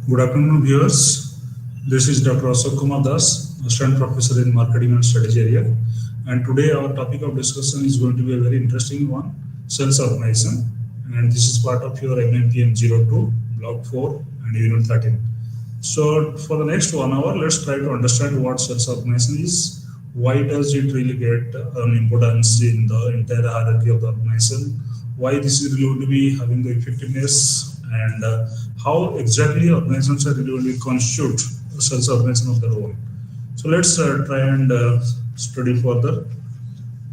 Good afternoon, viewers. This is Dr. Ashok Kumar Das, Assistant Professor in Marketing and Strategy area. And today our topic of discussion is going to be a very interesting one, sales organization. And this is part of your MMPM 02, Block 4 and Unit 13. So for the next 1 hour, let's try to understand what sales organization is, why does it really get an importance in the entire hierarchy of the organization, why this is really going to be having the effectiveness, and how exactly organizations are really going to constitute a sales organization of their own. So let's try and study further.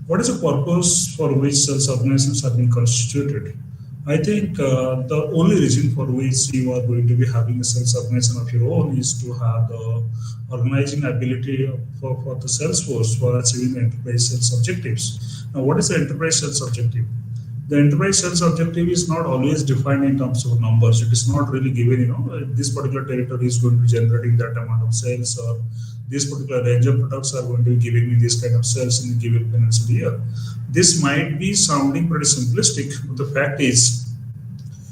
What is the purpose for which sales organizations have been constituted? I think the only reason for which you are going to be having a sales organization of your own is to have the organizing ability for the sales force for achieving the enterprise sales objectives. Now, what is the enterprise sales objective? The enterprise sales objective is not always defined in terms of numbers. It is not really given, this particular territory is going to be generating that amount of sales, or this particular range of products are going to be giving me this kind of sales in a given financial year. This might be sounding pretty simplistic, but the fact is,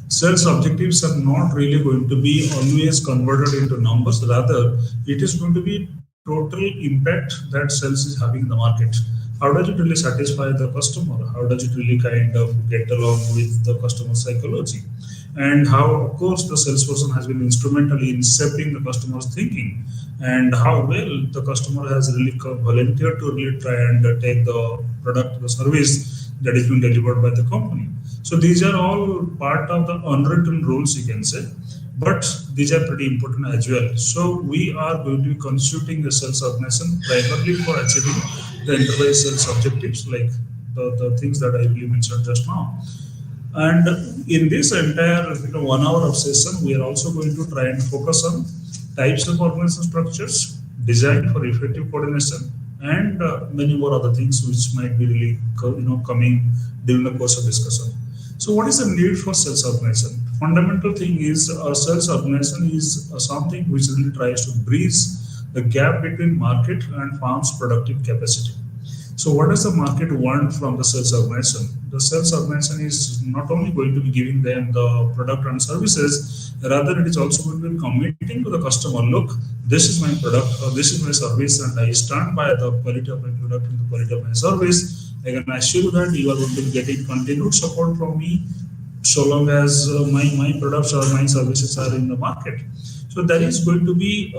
sales objectives are not really going to be always converted into numbers. Rather, it is going to be total impact that sales is having in the market. How does it really satisfy the customer? How does it really kind of get along with the customer psychology? And how, of course, the salesperson has been instrumental in shaping the customer's thinking, and how well the customer has really volunteered to really try and take the product, the service that is being delivered by the company. So these are all part of the unwritten rules, you can say, but these are pretty important as well. So we are going to be constituting the sales organization primarily for achieving the enterprise sales objectives, like the things that I really mentioned just now. And in this entire 1 hour of session, we are also going to try and focus on types of organization structures, design for effective coordination, and many more other things which might be really coming during the course of discussion. So what is the need for sales organization? Fundamental thing is sales organization is something which really tries to bridge the gap between market and firm's productive capacity. So what does the market want from the sales organization? The sales organization is not only going to be giving them the product and services, rather it is also going to be committing to the customer, look, this is my product or this is my service, and I stand by the quality of my product and the quality of my service. I can assure you that you are going to be getting continued support from me so long as my products or my services are in the market. So there is going to be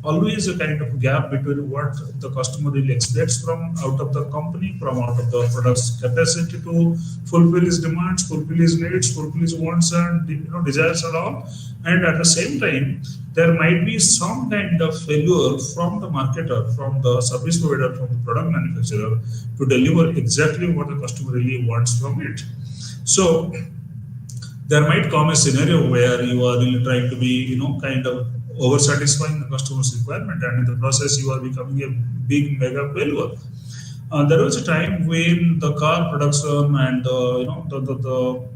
always a kind of gap between what the customer really expects from out of the company, from out of the product's capacity to fulfill his demands, fulfill his needs, fulfill his wants and desires and all. And at the same time, there might be some kind of failure from the marketer, from the service provider, from the product manufacturer to deliver exactly what the customer really wants from it. So there might come a scenario where you are really trying to be, kind of over satisfying the customer's requirement, and in the process, you are becoming a big mega failure. There was a time when the car production and the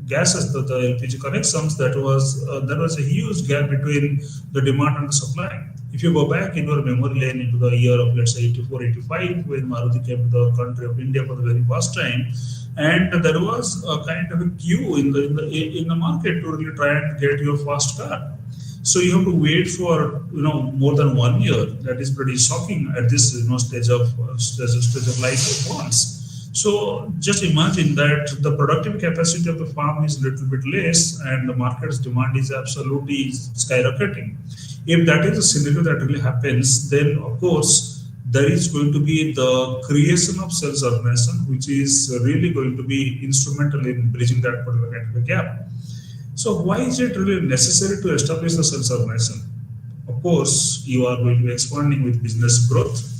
gases, the LPG connections, there was a huge gap between the demand and the supply. If you go back in your memory lane into the year of, let's say, 84, 85, when Maruti came to the country of India for the very first time, and there was a kind of a queue in the market to really try and get your first car. So you have to wait for more than 1 year. That is pretty shocking at this stage of life of one's. So just imagine that the productive capacity of the farm is a little bit less, and the market's demand is absolutely skyrocketing. If that is a scenario that really happens, then of course there is going to be the creation of sales organization, which is really going to be instrumental in bridging that particular kind of a gap. So why is it really necessary to establish the sales organization? Of course, you are going to be expanding with business growth.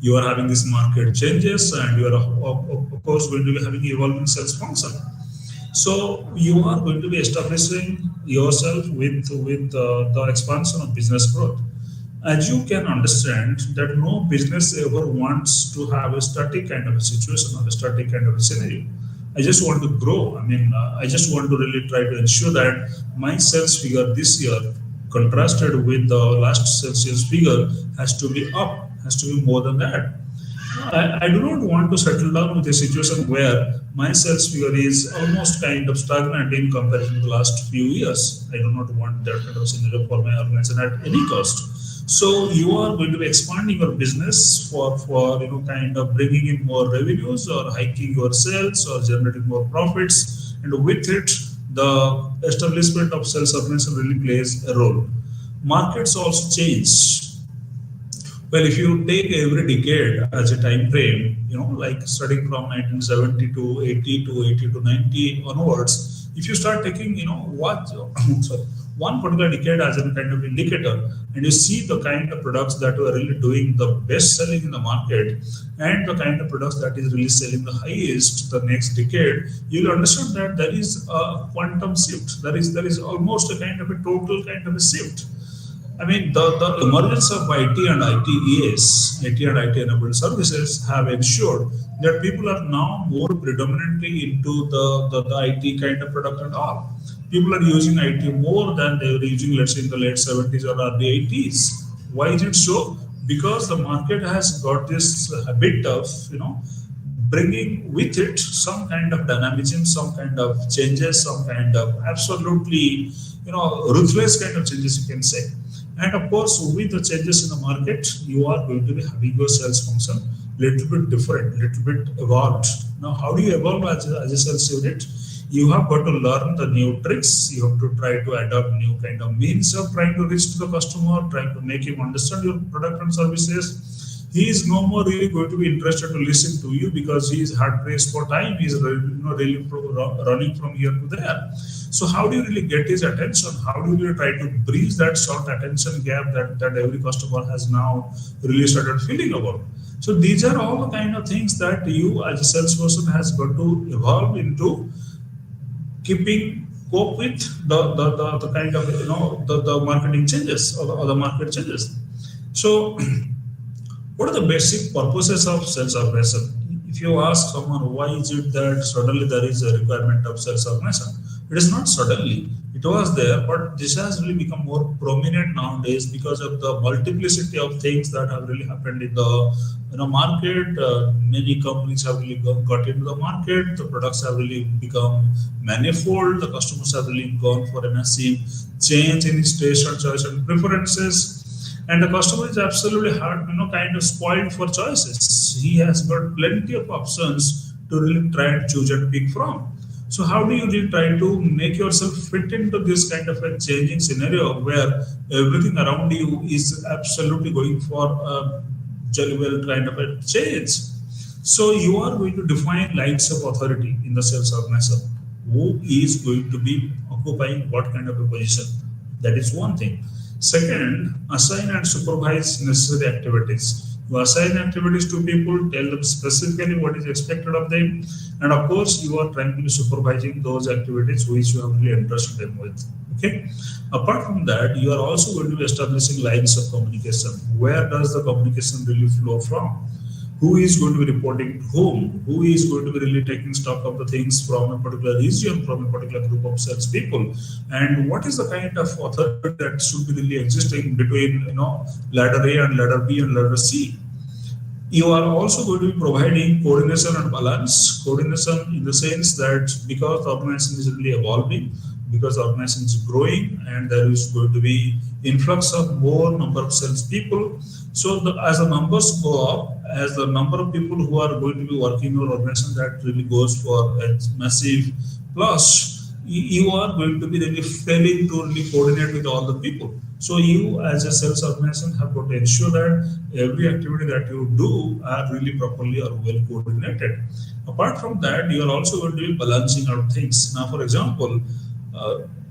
You are having these market changes, and you are of course going to be having evolving sales function. So you are going to be establishing yourself with the expansion of business growth. As you can understand that no business ever wants to have a static kind of a situation or a static kind of a scenario. I just want to grow. I just want to really try to ensure that my sales figure this year contrasted with the last sales year's figure has to be up, has to be more than that. I do not want to settle down with a situation where my sales figure is almost kind of stagnant in comparison to the last few years. I do not want that kind of scenario for my organization at any cost. So you are going to be expanding your business for kind of bringing in more revenues or hiking your sales or generating more profits, and with it, the establishment of sales organization really plays a role. Markets also change. Well, if you take every decade as a time frame, like starting from 1970 to 80 to 80 to 90 onwards, if you start taking, what, sorry, one particular decade as a kind of indicator, and you see the kind of products that were really doing the best selling in the market and the kind of products that is really selling the highest the next decade, you'll understand that there is a quantum shift. There is almost a kind of a total kind of a shift. I mean, the emergence of IT and ITES, IT and IT enabled services have ensured that people are now more predominantly into the IT kind of product and all. People are using IT more than they were using, let's say, in the late 70s or early 80s. Why is it so? Because the market has got this habit of, bringing with it some kind of dynamism, some kind of changes, some kind of absolutely, ruthless kind of changes, you can say. And of course, with the changes in the market, you are going to be having your sales function little bit different, little bit evolved. Now, how do you evolve as a sales unit? You have got to learn the new tricks. You have to try to adopt new kind of means of trying to reach to the customer, trying to make him understand your product and services. He is no more really going to be interested to listen to you because he is hard pressed for time. He is really running from here to there. So how do you really get his attention? How do you really try to bridge that short attention gap that every customer has now really started feeling about? So these are all the kind of things that you as a salesperson has got to evolve into keeping cope with the kind of the marketing changes or the market changes. So what are the basic purposes of sales organization? If you ask someone why is it that suddenly there is a requirement of sales organization, it is not suddenly. It was there, but this has really become more prominent nowadays because of the multiplicity of things that have really happened in the market. Many companies have really got into the market. The products have really become manifold. The customers have really gone for a massive change in his taste and choice and preferences. And the customer is absolutely hard, kind of spoiled for choices. He has got plenty of options to really try and choose and pick from. So how do you really try to make yourself fit into this kind of a changing scenario where everything around you is absolutely going for a jolly well kind of a change? So you are going to define lines of authority in the sales organization. Who is going to be occupying what kind of a position? That is one thing. Second, assign and supervise necessary activities. You assign activities to people, tell them specifically what is expected of them, and of course, you are trying to be supervising those activities which you have really entrusted them with. Okay. Apart from that, you are also going to be establishing lines of communication. Where does the communication really flow from? Who is going to be reporting to whom? Who is going to be really taking stock of the things from a particular region, from a particular group of salespeople? And what is the kind of authority that should be really existing between ladder A and ladder B and ladder C? You are also going to be providing coordination and balance. Coordination in the sense that because the organization is really evolving, because the organization is growing, and there is going to be influx of more number of salespeople. So as the numbers go up, as the number of people who are going to be working in your organization that really goes for a massive plus, you are going to be really failing to really coordinate with all the people. So you as a sales organization have got to ensure that every activity that you do are really properly or well coordinated. Apart from that, you are also going to be balancing out things. Now, for example,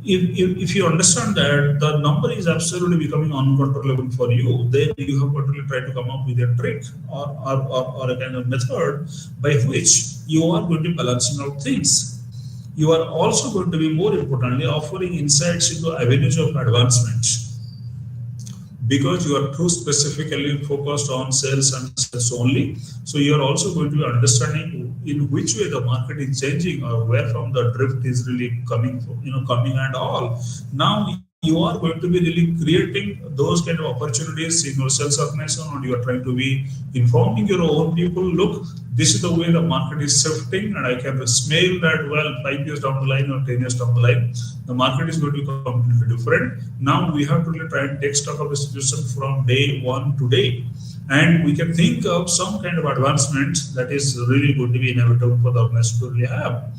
if you understand that the number is absolutely becoming uncontrollable for you, then you have got to really try to come up with a trick or a kind of method by which you are going to be balancing out things. You are also going to be more importantly offering insights into avenues of advancement, because you are too specifically focused on sales and sales only. So you are also going to be understanding in which way the market is changing or where from the drift is really coming from, coming and all. Now you are going to be really creating those kind of opportunities in your sales organization, or you are trying to be informing your own people, look, this is the way the market is shifting, and I can smell that, well, 5 years down the line or 10 years down the line, the market is going to be completely different. Now we have to really try and take stock of the situation from day one to day. And we can think of some kind of advancement that is really going to be inevitable for the organization to really have.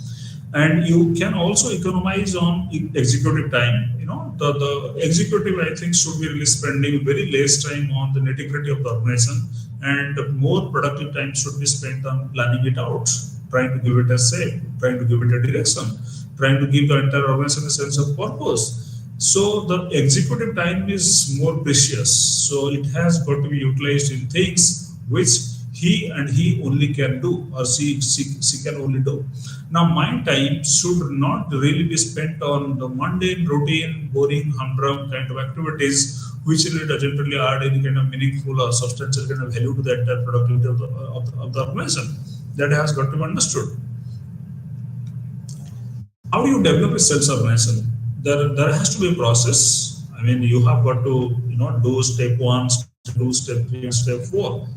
And you can also economize on executive time. The executive, I think, should be really spending very less time on the nitty-gritty of the organization, and more productive time should be spent on planning it out, trying to give it a shape, trying to give it a direction, trying to give the entire organization a sense of purpose. So the executive time is more precious. So it has got to be utilized in things which he only can do, or she can only do. Now, my time should not really be spent on the mundane, routine, boring, humdrum kind of activities, which really doesn't really add any kind of meaningful or substantial kind of value to the entire productivity of the organization. That has got to be understood. How do you develop a sales organization? There has to be a process. I mean, you have got to do step one, step two, step three, and step four.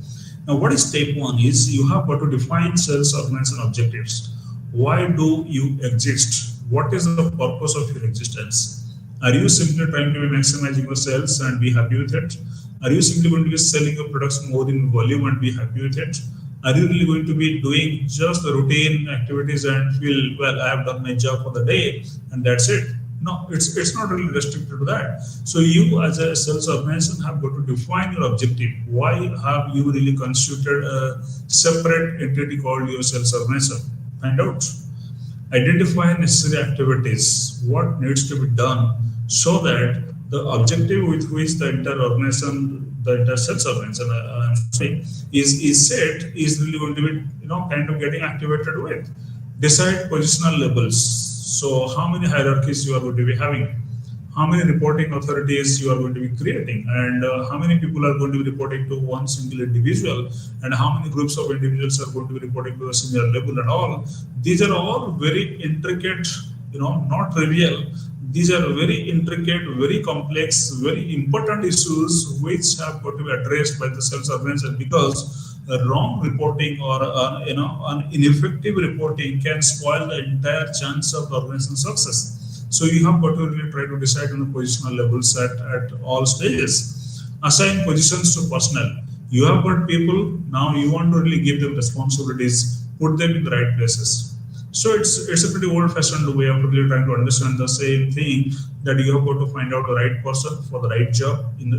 Now, what is step one is you have got to define sales organization objectives. Why do you exist? What is the purpose of your existence? Are you simply trying to be maximizing your sales and be happy with it? Are you simply going to be selling your products more in volume and be happy with it? Are you really going to be doing just the routine activities and feel, well, I have done my job for the day and that's it? No, it's not really restricted to that. So you as a sales organization have got to define your objective. Why have you really constituted a separate entity called your sales organization? Find out. Identify necessary activities, what needs to be done so that the objective with which the entire organization, the entire sales organization is set is really going to be kind of getting activated with. Decide positional levels. So how many hierarchies you are going to be having, how many reporting authorities you are going to be creating, and how many people are going to be reporting to one single individual, and how many groups of individuals are going to be reporting to a senior level and all. These are all very intricate, not trivial. These are very intricate, very complex, very important issues which have got to be addressed by the sales organization, because wrong reporting or an ineffective reporting can spoil the entire chance of the organization success. So you have got to really try to decide on the positional levels at all stages. Assign positions to personnel. You have got people, now you want to really give them responsibilities, put them in the right places. So it's a pretty old-fashioned way of really trying to understand the same thing, that you have got to find out the right person for the right job in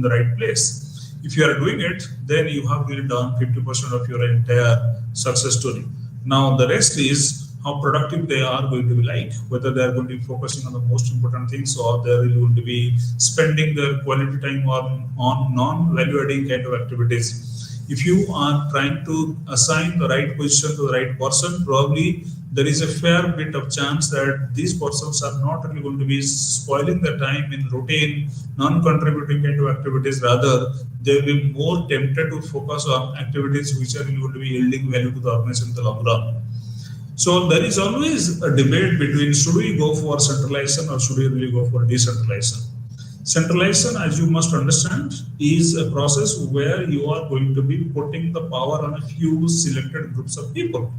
the right place. If you are doing it, then you have really done 50% of your entire success story. Now the rest is how productive they are going to be like, whether they are going to be focusing on the most important things, or they're really going to be spending their quality time on non-value-adding kind of activities. If you are trying to assign the right position to the right person, probably there is a fair bit of chance that these persons are not really going to be spoiling their time in routine, non-contributing kind of activities. Rather, they will be more tempted to focus on activities which are really going to be yielding value to the organization in the long run. So there is always a debate between, should we go for centralization or should we really go for decentralization? Centralization, as you must understand, is a process where you are going to be putting the power on a few selected groups of people.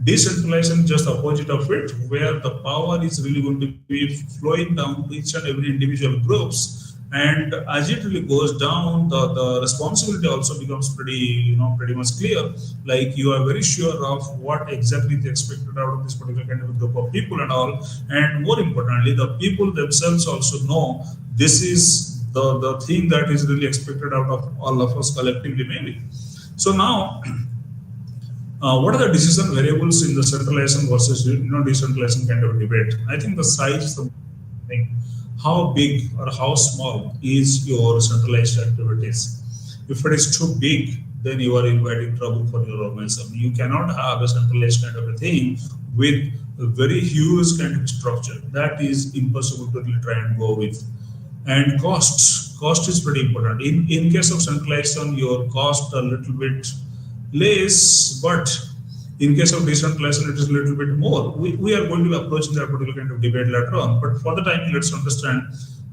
Decentralization is just the opposite of it, where the power is really going to be flowing down to each and every individual groups. And as it really goes down, the responsibility also becomes pretty much clear. Like, you are very sure of what exactly is expected out of this particular kind of a group of people and all. And more importantly, the people themselves also know this is the thing that is really expected out of all of us collectively, maybe. So now, what are the decision variables in the centralization versus decentralization kind of debate? I think the size is the thing. How big or how small is your centralized activities? If it is too big, then you are inviting trouble for your organization. You cannot have a centralized kind of a thing with a very huge kind of structure. That is impossible to really try and go with. And cost is pretty important. In case of centralization, your cost a little bit less, but in case of decentralization, it is a little bit more. We are going to be approaching that particular kind of debate later on, but for the time, let's understand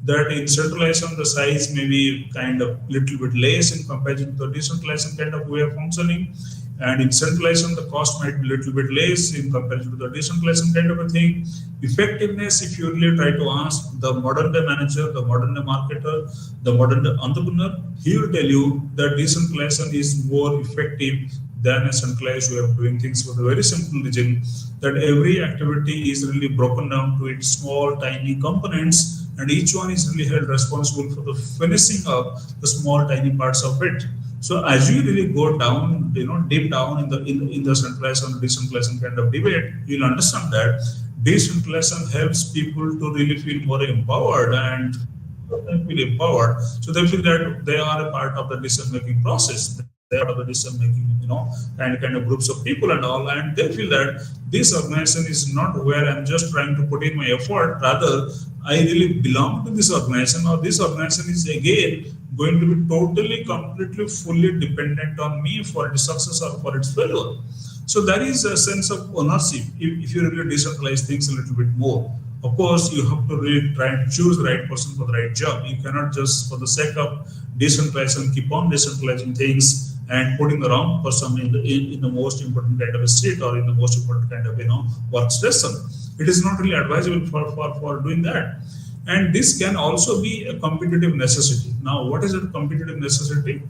that in centralization the size may be kind of little bit less in comparison to the decentralization kind of way of functioning, and in centralization the cost might be little bit less in comparison to the decentralization kind of a thing. Effectiveness, if you really try to ask the modern day manager, the modern day marketer, the modern day entrepreneur, he will tell you that decentralization is more effective than a centralized way of doing things, for the very simple reason that every activity is really broken down to its small tiny components, and each one is really held responsible for the finishing up the small tiny parts of it. So as you really go down, deep down in the centralized and decentralized kind of debate, you'll understand that decentralization helps people to really feel more empowered, and they feel empowered. So they feel that they are a part of the decision making process. They are part of the decision making, kind of groups of people and all, and they feel that this organization is not where I'm just trying to put in my effort. Rather, I really belong to this organization, or this organization is again going to be totally, completely, fully dependent on me for its success or for its failure. So there is a sense of ownership if you really decentralize things a little bit more. Of course, you have to really try and choose the right person for the right job. You cannot just, for the sake of decentralization, keep on decentralizing things and putting the wrong person in the most important kind of a seat, or in the most important kind of workstation. It is not really advisable for doing that. And this can also be a competitive necessity. Now, what is a competitive necessity?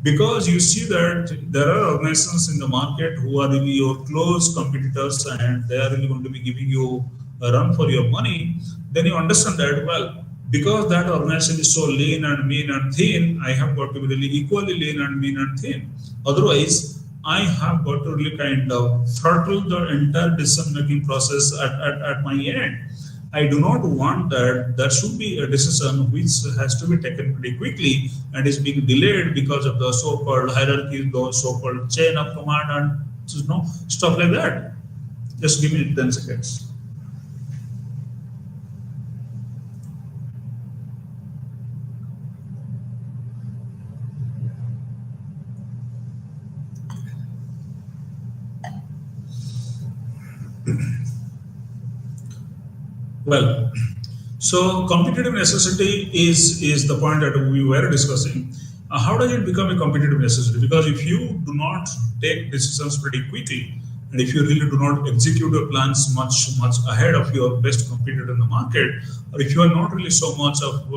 Because you see that there are organizations in the market who are really your close competitors, and they are really going to be giving you a run for your money. Then you understand that, well, because that organization is so lean and mean and thin, I have got to be really equally lean and mean and thin. Otherwise, I have got to really kind of throttle the entire decision making process at my end. I do not want that. There should be a decision which has to be taken pretty quickly and is being delayed because of the so-called hierarchy, the so-called chain of command, and stuff like that. Just give me 10 seconds. Well, so competitive necessity is the point that we were discussing. How does it become a competitive necessity? Because if you do not take decisions pretty quickly, and if you really do not execute your plans much ahead of your best competitor in the market, or if you are not really so much of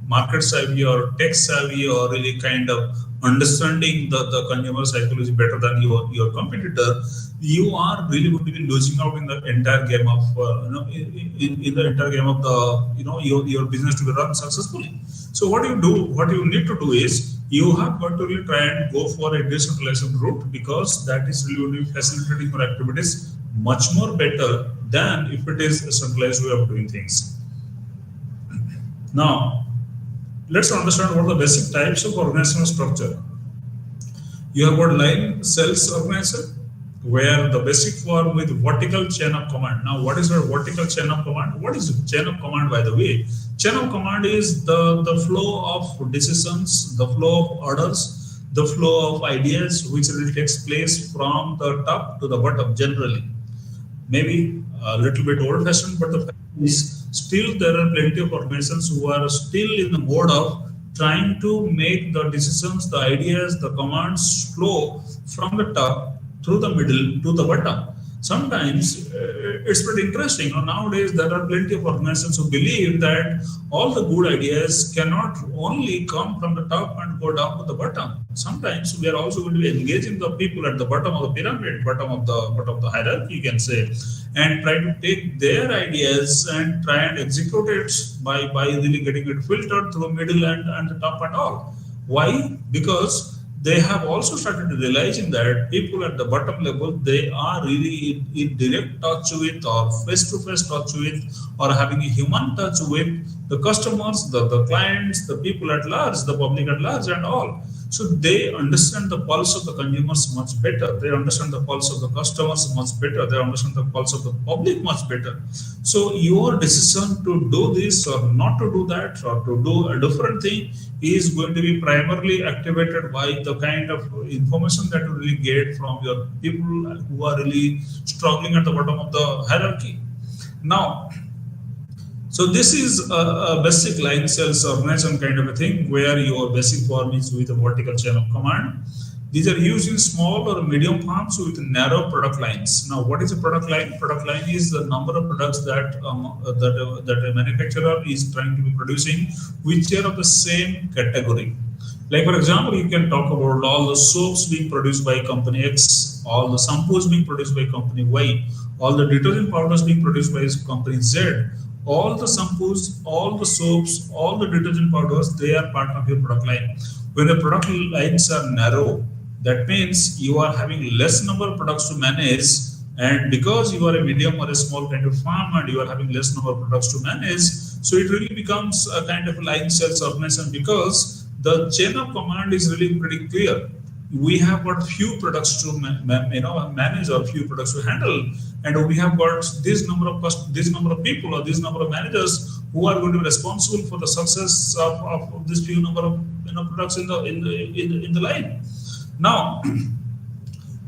market savvy or tech savvy, or really kind of understanding the consumer psychology better than your competitor, you are really going to be losing out in the entire game of in the entire game of the your business to be run successfully. So what you need to do is you have got to really try and go for a decentralization route, because that is really facilitating your activities much more better than if it is a centralized way of doing things. Now, let's understand what are the basic types of organizational structure. You have got line sales organization, where the basic form with vertical chain of command. Now, what is a vertical chain of command? What is chain of command, by the way? Chain of command is the flow of decisions, the flow of orders, the flow of ideas, which really takes place from the top to the bottom generally. Maybe a little bit old fashioned, but the fact is still there are plenty of organizations who are still in the mode of trying to make the decisions, the ideas, the commands flow from the top through the middle to the bottom. Sometimes it's pretty interesting. Nowadays, there are plenty of organizations who believe that all the good ideas cannot only come from the top and go down to the bottom. Sometimes we are also going to be engaging the people at the bottom of the pyramid, bottom of the hierarchy, you can say, and try to take their ideas and try and execute it by really getting it filtered through middle and the top and all. Why? Because they have also started realizing that people at the bottom level, they are really in direct touch with, or face-to-face touch with, or having a human touch with the customers, the clients, the people at large, the public at large and all. So they understand the pulse of the consumers much better. They understand the pulse of the customers much better. They understand the pulse of the public much better. So your decision to do this or not to do that, or to do a different thing, is going to be primarily activated by the kind of information that you really get from your people who are really struggling at the bottom of the hierarchy. Now, So this is a basic line sales organization kind of a thing where your basic form is with a vertical chain of command. These are used in small or medium farms with narrow product lines. Now, what is a product line? Product line is the number of products that a manufacturer is trying to be producing, which are of the same category. Like for example, you can talk about all the soaps being produced by company X, all the shampoos being produced by company Y, all the detergent powders being produced by company Z, all the shampoos, all the soaps, all the detergent powders, they are part of your product line. When the product lines are narrow, that means you are having less number of products to manage, and because you are a medium or a small kind of farm and you are having less number of products to manage, so it really becomes a kind of line sales organization because the chain of command is really pretty clear. We have got few products to manage or few products to handle, and we have got this number of people or this number of managers who are going to be responsible for the success of this few number of products in the line. Now,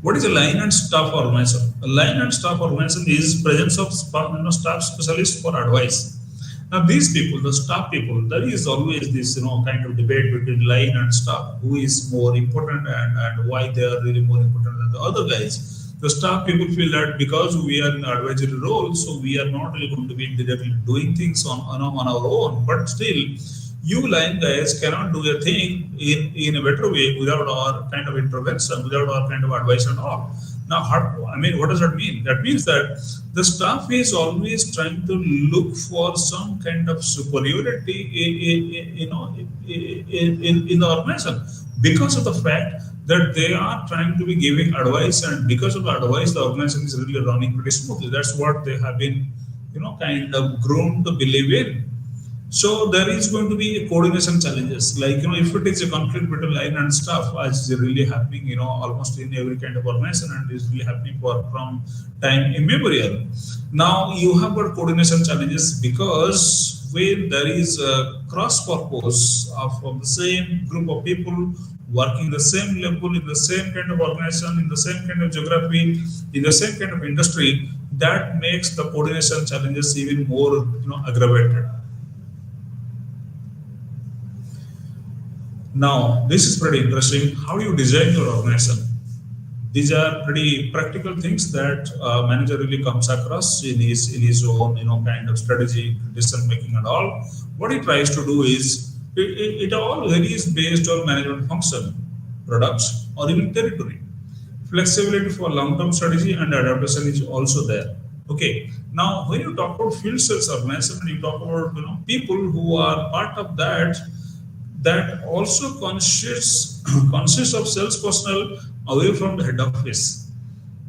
what is a line and staff organization? A line and staff organization is presence of staff specialists for advice. Now, these people, the staff people, there is always this kind of debate between line and staff, who is more important and why they are really more important than the other guys. The staff people feel that because we are in the advisory role, so we are not really going to be directly doing things on our own, but still you line guys cannot do a thing in a better way without our kind of intervention, without our kind of advice and all. Now, what does that mean? That means that the staff is always trying to look for some kind of superiority in the organization because of the fact that they are trying to be giving advice, and because of the advice, the organization is really running pretty smoothly. That's what they have been, kind of groomed to believe in. So there is going to be coordination challenges. Like, if it is a conflict between line and staff, as is really happening, almost in every kind of organization, and is really happening from time immemorial. Now you have got coordination challenges because when there is a cross purpose of the same group of people working the same level in the same kind of organization, in the same kind of geography, in the same kind of industry, that makes the coordination challenges even more, aggravated. Now, this is pretty interesting. How do you design your organization? These are pretty practical things that a manager really comes across in his own kind of strategy, decision making, and all. What he tries to do is it all varies based on management function, products, or even territory. Flexibility for long-term strategy and adaptation is also there. Okay. Now, when you talk about field sales organization, you talk about people who are part of that also consists of sales personnel away from the head office.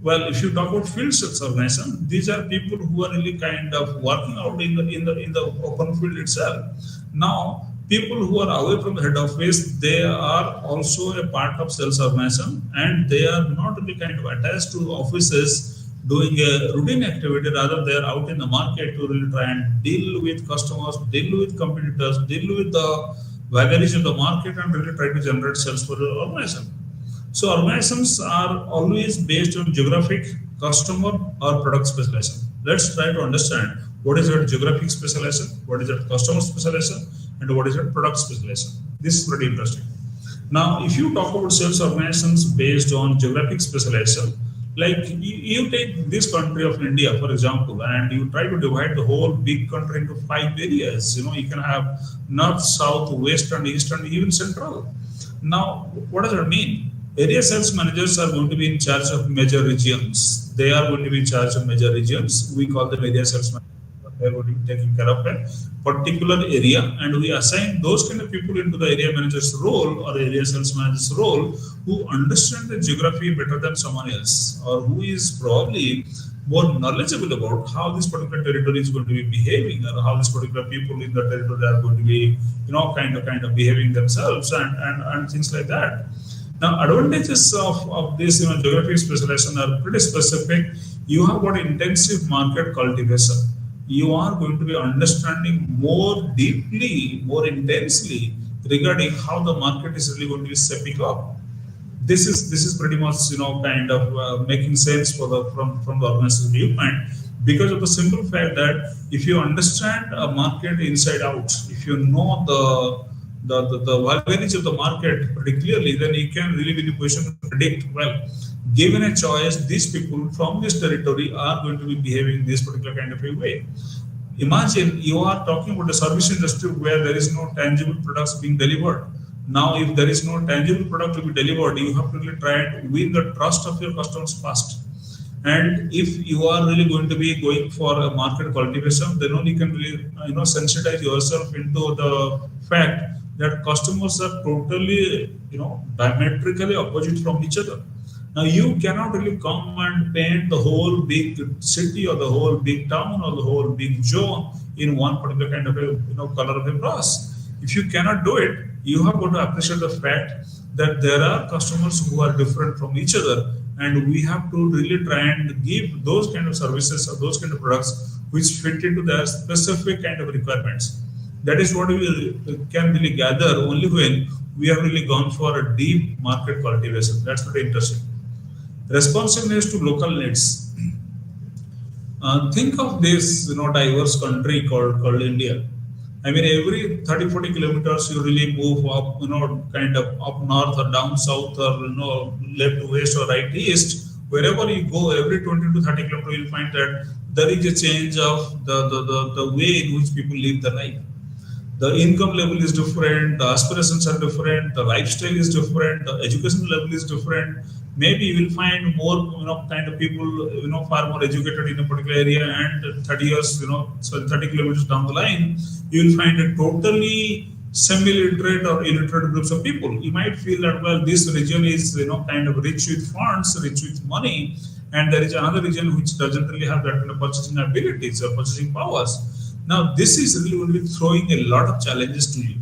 Well, if you talk about field sales organization, these are people who are really kind of working out in the open field itself. Now, people who are away from the head office, they are also a part of sales organization, and they are not really kind of attached to offices doing a routine activity. Rather, they are out in the market to really try and deal with customers, deal with competitors, deal with the vagaries of the market, and really try to generate sales for the organization. So organizations are always based on geographic, customer, or product specialization. Let's try to understand what is that geographic specialization, what is that customer specialization, and what is that product specialization. This is pretty interesting. Now, if you talk about sales organizations based on geographic specialization, like you take this country of India, for example, and you try to divide the whole big country into 5 areas. You can have north, south, west, and east, and even central. Now, what does that mean? Area sales managers are going to be in charge of major regions. They are going to be in charge of major regions. We call them area sales managers. They are going to be taking care of a particular area, and we assign those kind of people into the area manager's role or area sales manager's role who understand the geography better than someone else, or who is probably more knowledgeable about how this particular territory is going to be behaving, or how this particular people in the territory are going to be, kind of behaving themselves, and things like that. Now, advantages of this, geographic specialization are pretty specific. You have got intensive market cultivation. You are going to be understanding more deeply, more intensely regarding how the market is really going to be shaping up. This is pretty much kind of making sense from the organization's viewpoint, because of the simple fact that if you understand a market inside out, if you know the vulnerabilities of the market pretty clearly, then you can really be in a position to predict, well, given a choice, these people from this territory are going to be behaving this particular kind of a way. Imagine you are talking about a service industry where there is no tangible products being delivered. Now, if there is no tangible product to be delivered, you have to really try and win the trust of your customers fast. And if you are really going to be going for a market cultivation, then only you can really sensitize yourself into the fact that customers are totally diametrically opposite from each other. Now you cannot really come and paint the whole big city or the whole big town or the whole big zone in one particular kind of a color of a brush. If you cannot do it, you have got to appreciate the fact that there are customers who are different from each other, and we have to really try and give those kind of services or those kind of products which fit into their specific kind of requirements. That is what we can really gather only when we have really gone for a deep market cultivation. That's very interesting. Responsiveness to local needs. Think of this, diverse country called India. I mean, every 30, 40 kilometers, you really move up, kind of up north or down south or, left to west or right to east. Wherever you go, every 20 to 30 kilometers, you'll find that there is a change of the way in which people live their life. The income level is different, the aspirations are different, the lifestyle is different, the education level is different. Maybe you will find more, kind of people, far more educated in a particular area, and 30 years, so 30 kilometers down the line, you will find a totally semi-literate or illiterate groups of people. You might feel that, well, this region is, kind of rich with funds, rich with money, and there is another region which doesn't really have that kind of purchasing abilities or purchasing powers. Now, this is really going to be throwing a lot of challenges to you.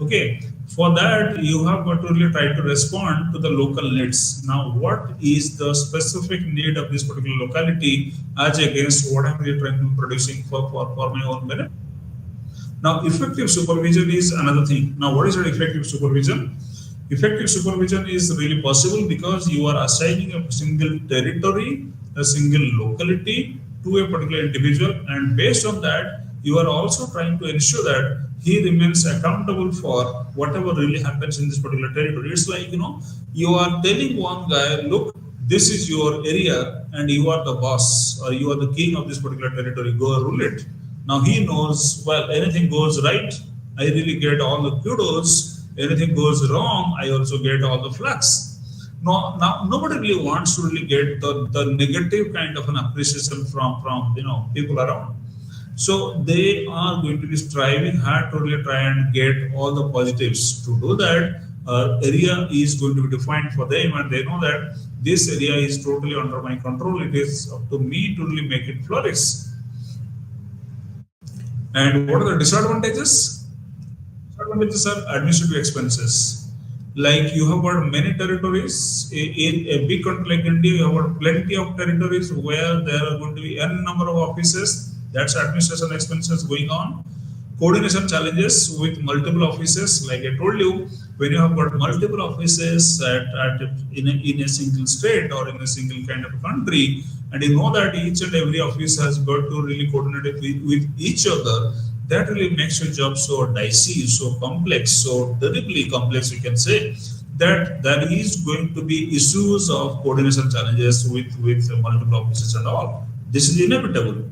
Okay, for that, you have got to really try to respond to the local needs. Now, what is the specific need of this particular locality as against what I'm really trying to be producing for my own benefit? Now, effective supervision is another thing. Now, what is that effective supervision? Effective supervision is really possible because you are assigning a single territory, a single locality to a particular individual, and based on that, you are also trying to ensure that he remains accountable for whatever really happens in this particular territory. It's like, you are telling one guy, look, this is your area and you are the boss or you are the king of this particular territory, go rule it. Now he knows, well, anything goes right, I really get all the kudos. Anything goes wrong, I also get all the flags. No, now nobody really wants to really get the negative kind of an appreciation from people around. So they are going to be striving hard to really try and get all the positives. To do that, area is going to be defined for them, and they know that this area is totally under my control. It is up to me to really make it flourish. And what are the disadvantages? Disadvantages are administrative expenses. Like you have got many territories in a big country like India, you have got plenty of territories where there are going to be n number of offices. That's administration expenses going on. Coordination challenges with multiple offices. Like I told you, when you have got multiple offices in a single state or in a single kind of a country, and you know that each and every office has got to really coordinate with each other, that really makes your job so dicey, so complex, so terribly complex, you can say, that there is going to be issues of coordination challenges with multiple offices and all. This is inevitable.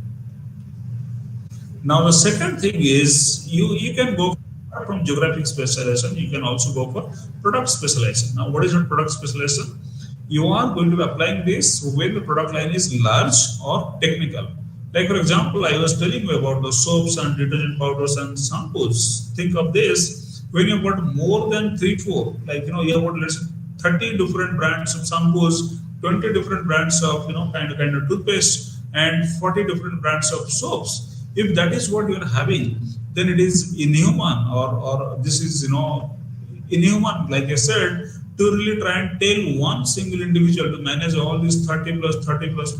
Now, the second thing is you can go from geographic specialization, you can also go for product specialization. Now, what is your product specialization? You are going to be applying this when the product line is large or technical. Like, for example, I was telling you about the soaps and detergent powders and shampoos. Think of this, when you've got more than 3, 4, like, you have got, let's say, 30 different brands of shampoos, 20 different brands of, kind of toothpaste, and 40 different brands of soaps. If that is what you are having, then it is inhuman, or this is, inhuman, like I said, to really try and tell one single individual to manage all these 30 plus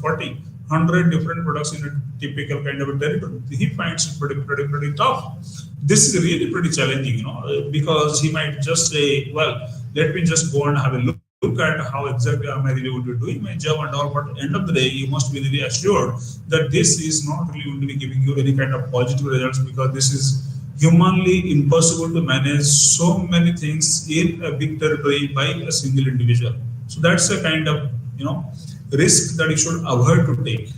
40, 100 different products in a typical kind of a territory. He finds it pretty tough. This is really pretty challenging, because he might just say, well, let me just go and have a look look at how exactly am I really going to be doing my job and all, but end of the day, you must be really assured that this is not really going to be giving you any kind of positive results, because this is humanly impossible to manage so many things in a big territory by a single individual. So that's a kind of risk that you should avoid to take.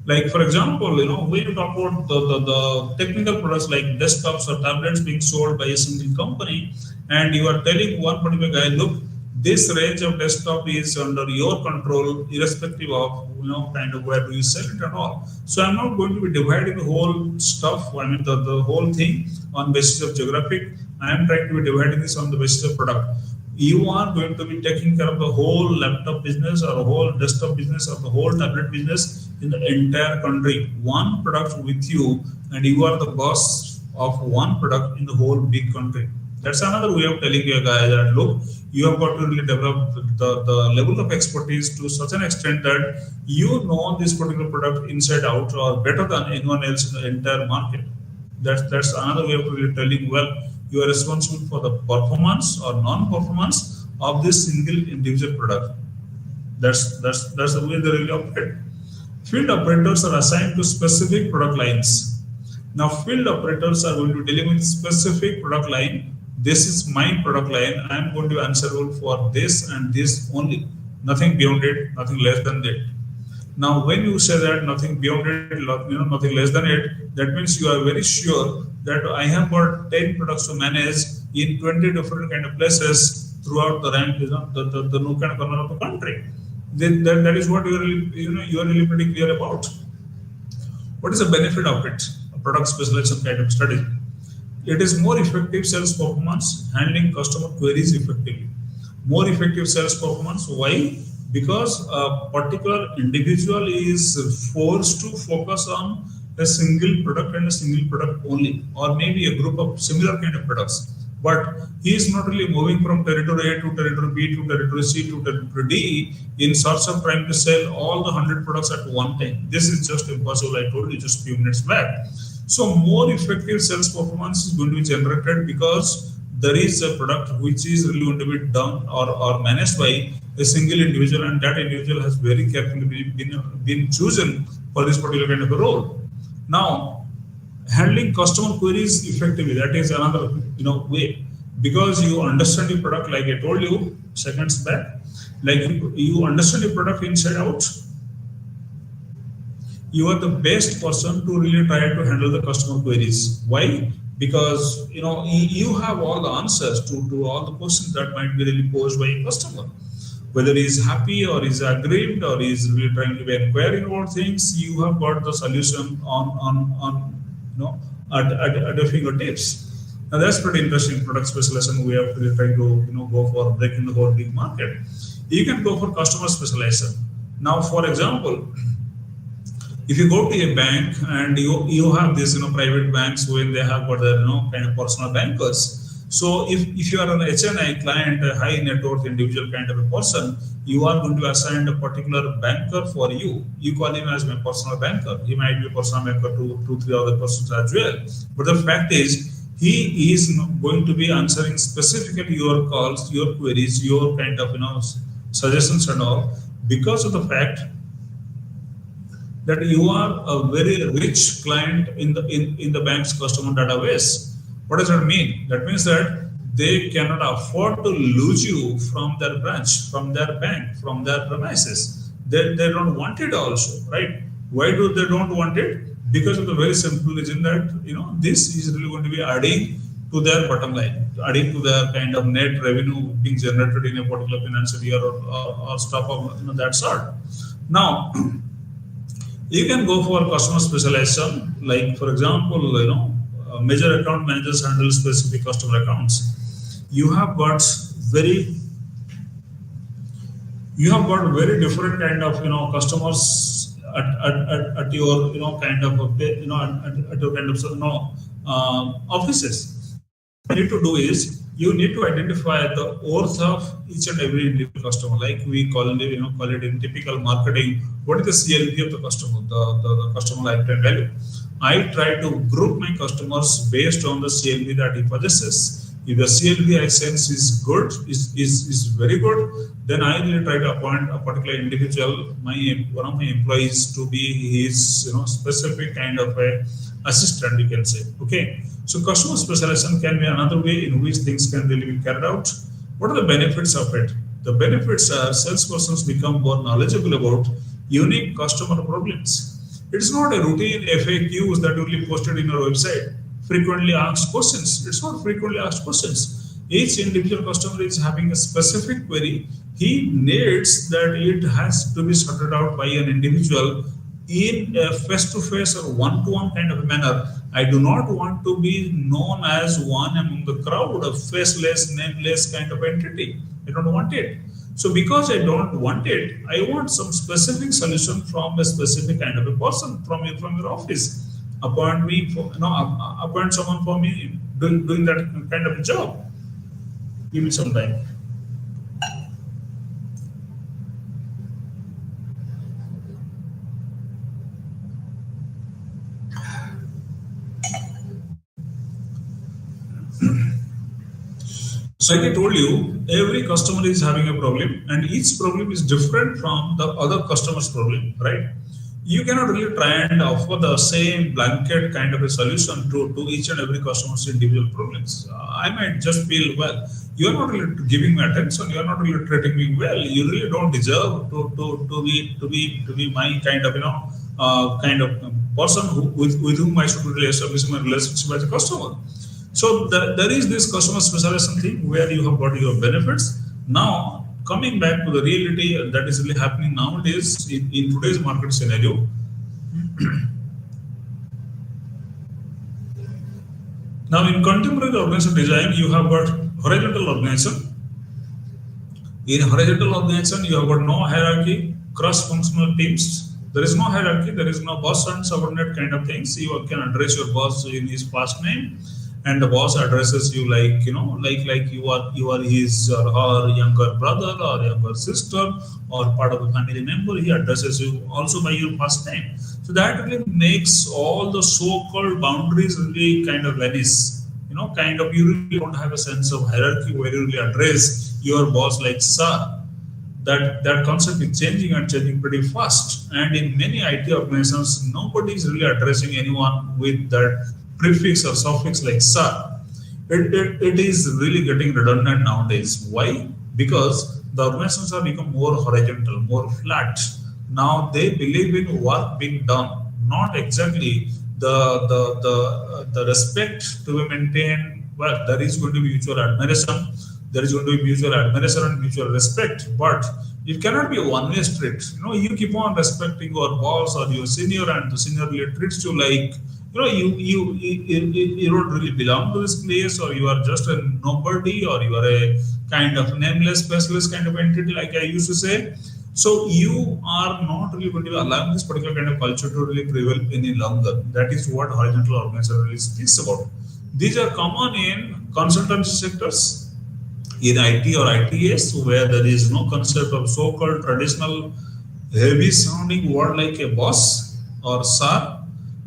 Like for example, when you talk about the technical products like desktops or tablets being sold by a single company, and you are telling one particular guy, look, this range of desktop is under your control, irrespective of kind of where do you sell it and all. So I'm not going to be dividing the whole stuff. I mean the whole thing on basis of geographic. I am trying to be dividing this on the basis of product. You are going to be taking care of the whole laptop business or the whole desktop business or the whole tablet business in the entire country. One product with you, and you are the boss of one product in the whole big country. That's another way of telling a guy that look, you have got to really develop the level of expertise to such an extent that you know this particular product inside out or better than anyone else in the entire market. That's another way of really telling, well, you are responsible for the performance or non-performance of this single individual product. That's the way they really operate. Field operators are assigned to specific product lines. Now, field operators are going to deal with specific product line. This is my product line. I am going to be answerable for this and this only. Nothing beyond it, nothing less than that. Now, when you say that nothing beyond it, nothing less than it, that means you are very sure that I have got 10 products to manage in 20 different kind of places throughout the rank, the nook and corner of the country. Then that is what you are really pretty clear about. What is the benefit of it? A product specialization kind of strategy. It is more effective sales performance, handling customer queries effectively. More effective sales performance. Why? Because a particular individual is forced to focus on a single product and a single product only, or maybe a group of similar kind of products. But he is not really moving from territory A to territory B to territory C to territory D in search of trying to sell all the 100 products at one time. This is just impossible. I told you just a few minutes back. So more effective sales performance is going to be generated because there is a product which is really going to be done or managed by a single individual, and that individual has very carefully been chosen for this particular kind of a role. Now, handling customer queries effectively, that is another way, because you understand your product, like I told you seconds back, like you understand your product inside out. You are the best person to really try to handle the customer queries. Why? Because you have all the answers to all the questions that might be really posed by a customer. Whether he is happy or is aggrieved or is really trying to be inquiring about things, you have got the solution on at your fingertips. Now that's pretty interesting. Product specialization, we have really trying to go for breaking the whole big market. You can go for customer specialization. Now, for example, if you go to a bank and you have this private banks when they have got their kind of personal bankers. So if you are an HNI client, a high net worth individual kind of a person, you are going to assign a particular banker for you. You call him as my personal banker. He might be a personal banker to 2-3 other persons as well. But the fact is, he is going to be answering specifically your calls, your queries, your kind of suggestions and all, because of the fact that you are a very rich client in the bank's customer database. What does that mean? That means that they cannot afford to lose you from their branch, from their bank, from their premises. They don't want it also, right? Why do they don't want it? Because of the very simple reason that this is really going to be adding to their bottom line, adding to their kind of net revenue being generated in a particular financial year or stuff of that sort. Now, you can go for customer specialization, like for example, major account managers handle specific customer accounts. You have got very different kind of customers at your kind of at your kind of offices. What you need to do is you need to identify the worth of each and every individual customer, like we call it in typical marketing. What is the CLV of the customer, the customer lifetime value? I try to group my customers based on the CLV that he possesses. If the CLV I sense is good, is very good, then I will try to appoint a particular individual, one of my employees, to be his specific kind of a assistant, you can say. Okay. So customer specialization can be another way in which things can really be carried out. What are the benefits of it? The benefits are salespersons become more knowledgeable about unique customer problems. It's not a routine FAQs that will be posted in your website. Frequently asked questions. It's not frequently asked questions. Each individual customer is having a specific query. He needs that it has to be sorted out by an individual in a face-to-face or one-to-one kind of a manner. I do not want to be known as one among the crowd, a faceless, nameless kind of entity. I don't want it. So because I don't want it, I want some specific solution from a specific kind of a person from your office. Appoint me for appoint someone for me doing that kind of a job. Give me some time. So like I told you, every customer is having a problem, and each problem is different from the other customer's problem, right? You cannot really try and offer the same blanket kind of a solution to each and every customer's individual problems. I might just feel, well, you are not really giving me attention, you are not really treating me well, you really don't deserve to be my kind of person with whom I should really establish my relationship as a customer. So there is this customer specialization thing where you have got your benefits. Now coming back to the reality that is really happening nowadays in today's market scenario. Now in contemporary organization design, you have got horizontal organization. In horizontal organization, you have got no hierarchy, cross-functional teams. There is no hierarchy, there is no boss and subordinate kind of things. You can address your boss in his first name, and the boss addresses you like like you are his or her younger brother or younger sister or part of a family member. He addresses you also by your first name. So that really makes all the so-called boundaries really kind of vanish. Kind of, you really don't have a sense of hierarchy where you really address your boss like sir. That concept is changing and changing pretty fast. And in many IT organizations, nobody is really addressing anyone with that prefix or suffix like sir. It is really getting redundant nowadays. Why? Because the organizations have become more horizontal, more flat. Now they believe in work being done, not exactly the respect to be maintained. Well, there is going to be mutual admiration. There is going to be mutual admiration and mutual respect, but it cannot be a one-way street. You keep on respecting your boss or your senior, and the senior really treats you like you don't really belong to this place, or you are just a nobody, or you are a kind of nameless, faceless kind of entity, like I used to say. So you are not really going to be allowing this particular kind of culture to really prevail any longer. That is what horizontal organization really speaks about. These are common in consultancy sectors, in IT or ITS, where there is no concept of so-called traditional heavy sounding word like a boss or sir.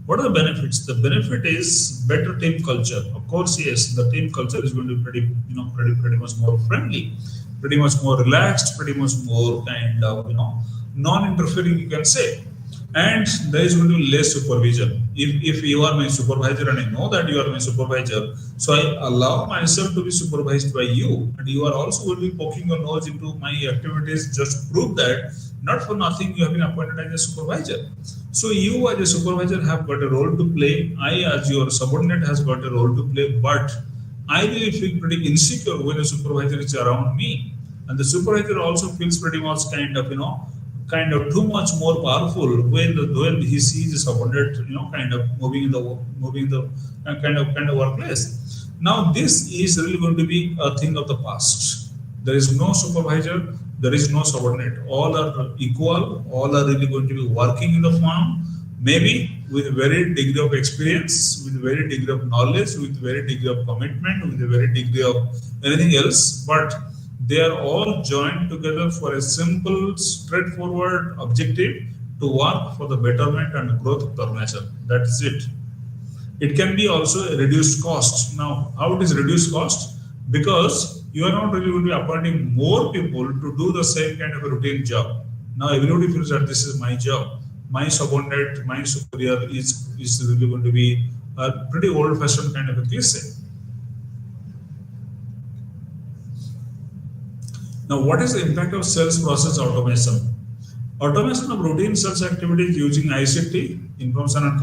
What are the benefits? The benefit is better team culture. Of course, yes, the team culture is going to be pretty much more friendly, pretty much more relaxed, pretty much more kind of non-interfering, you can say. And there is going to be less supervision. If you are my supervisor and I know that you are my supervisor, so I allow myself to be supervised by you, and you are also going to be poking your nose into my activities just to prove that not for nothing you have been appointed as a supervisor. So you as a supervisor have got a role to play. I as your subordinate has got a role to play, but I really feel pretty insecure when a supervisor is around me, and the supervisor also feels pretty much kind of too much more powerful when he sees a subordinate, kind of moving the kind of workplace. Now this is really going to be a thing of the past. There is no supervisor, there is no subordinate. All are equal. All are really going to be working in the firm, maybe with a very degree of experience, with a very degree of knowledge, with a very degree of commitment, with a very degree of anything else, but they are all joined together for a simple, straightforward objective to work for the betterment and growth of the organization. That is it. It can be also a reduced cost. Now, how it is reduced cost? because you are not really going to be appointing more people to do the same kind of a routine job. Now everybody feels that this is my job. My subordinate, my superior is really going to be a pretty old-fashioned kind of a cliche. Now, what is the impact of sales process automation? Automation of routine sales activities using ICT, information and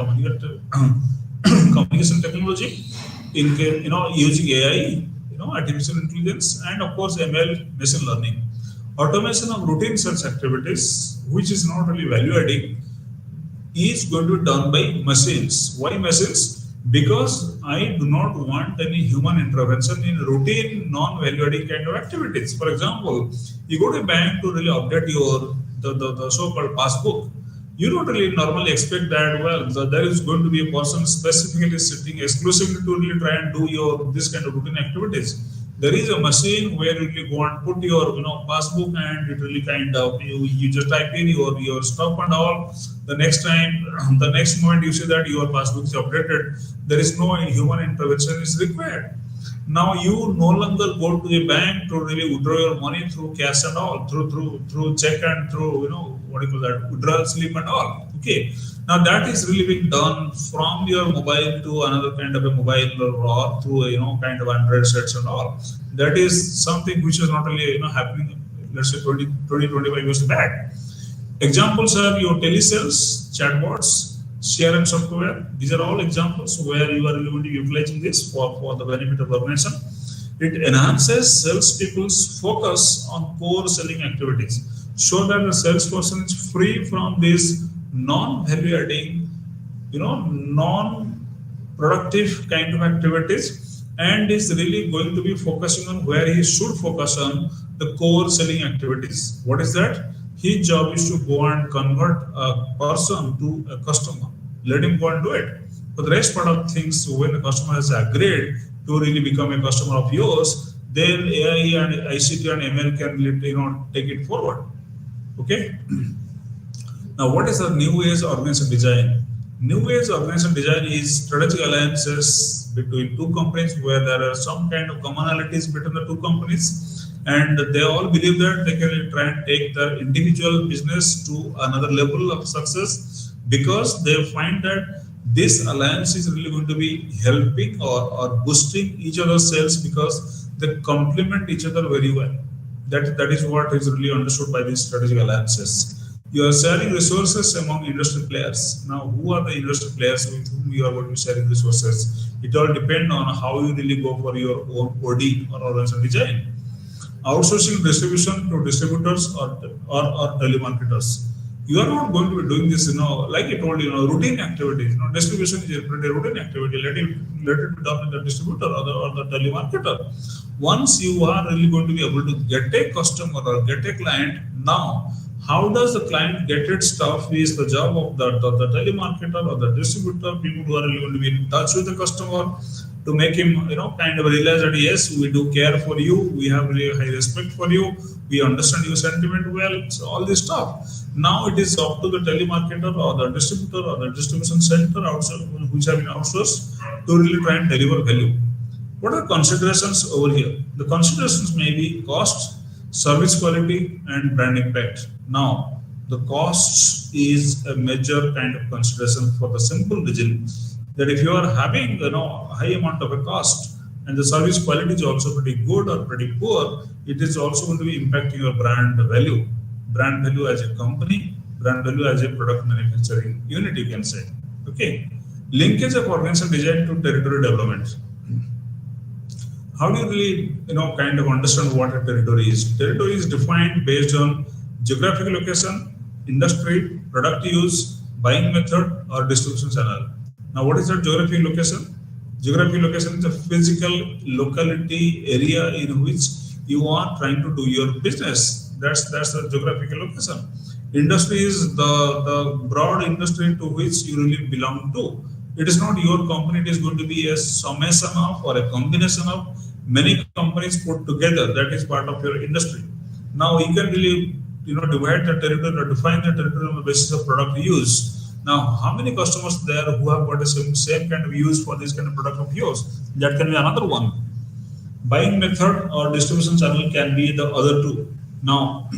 communication technology, using AI, artificial intelligence, and of course ML, machine learning. Automation of routine sales activities, which is not really value adding, is going to be done by machines. Why machines? Because I do not want any human intervention in routine non-value adding kind of activities. For example, you go to a bank to really update your the so-called passbook. You don't really normally expect that, well, there is going to be a person specifically sitting exclusively to really try and do your this kind of routine activities. There is a machine where you really go and put your passbook, and it really kind of you just type in your stuff and all. The next time, the next moment you see that your passbook is updated, there is no human intervention is required. Now you no longer go to a bank to really withdraw your money through cash and all, through check and through what do you call that, withdrawal slip and all. Okay. Now that is really being done from your mobile to another kind of a mobile, or through kind of Android sets and all. That is something which is not really happening, let's say 25 years back. Examples are your telesales, chatbots, CRM software. These are all examples where you are really going to be utilizing this for the benefit of the organization. It enhances salespeople's focus on core selling activities, so that the salesperson is free from these non-value adding, non-productive kind of activities, and is really going to be focusing on where he should focus on the core selling activities. What is that? His job is to go and convert a person to a customer. Let him go and do it. For the rest part of things, when the customer has agreed to really become a customer of yours, then AI and ICT and ML can take it forward. Okay. Now, what is the new age organization design? New age organization design is strategic alliances between two companies where there are some kind of commonalities between the two companies, and they all believe that they can try and take their individual business to another level of success, because they find that this alliance is really going to be helping or boosting each other's sales, because they complement each other very well. That is what is really understood by these strategic alliances. You are sharing resources among industry players. Now, who are the industry players with whom you are going to be sharing resources? It all depends on how you really go for your own OD or organization design. Outsourcing distribution to distributors or telemarketers. You are not going to be doing this, like I told you, routine activities. Distribution is a pretty routine activity. Let it be done with the distributor or the telemarketer. Once you are really going to be able to get a customer or get a client, now how does the client get its stuff is the job of the telemarketer or the distributor, people who are really going to be in touch with the customer, to make him, kind of realize that yes, we do care for you, we have really high respect for you, we understand your sentiment well, so all this stuff. Now it is up to the telemarketer or the distributor or the distribution center which have been outsourced to really try and deliver value. What are considerations over here? The considerations may be cost, service quality, and brand impact. Now, the costs is a major kind of consideration for the simple reason that if you are having high amount of a cost and the service quality is also pretty good or pretty poor, it is also going to be impacting your brand value as a company, brand value as a product manufacturing unit, you can say. Okay. Linkage of organization design to territory development. How do you really kind of understand what a territory is? Territory is defined based on geographic location, industry, product use, buying method, or distribution channel. Now, what is that geographic location? Geographic location is a physical locality area in which you are trying to do your business. That's the geographical location. Industry is the broad industry to which you really belong to. It is not your company, it is going to be a summation of or a combination of many companies put together. That is part of your industry. Now you can really divide the territory or define the territory on the basis of product use. Now, how many customers there who have got the same kind of use for this kind of product of yours? That can be another one. Buying method or distribution channel can be the other two. Now,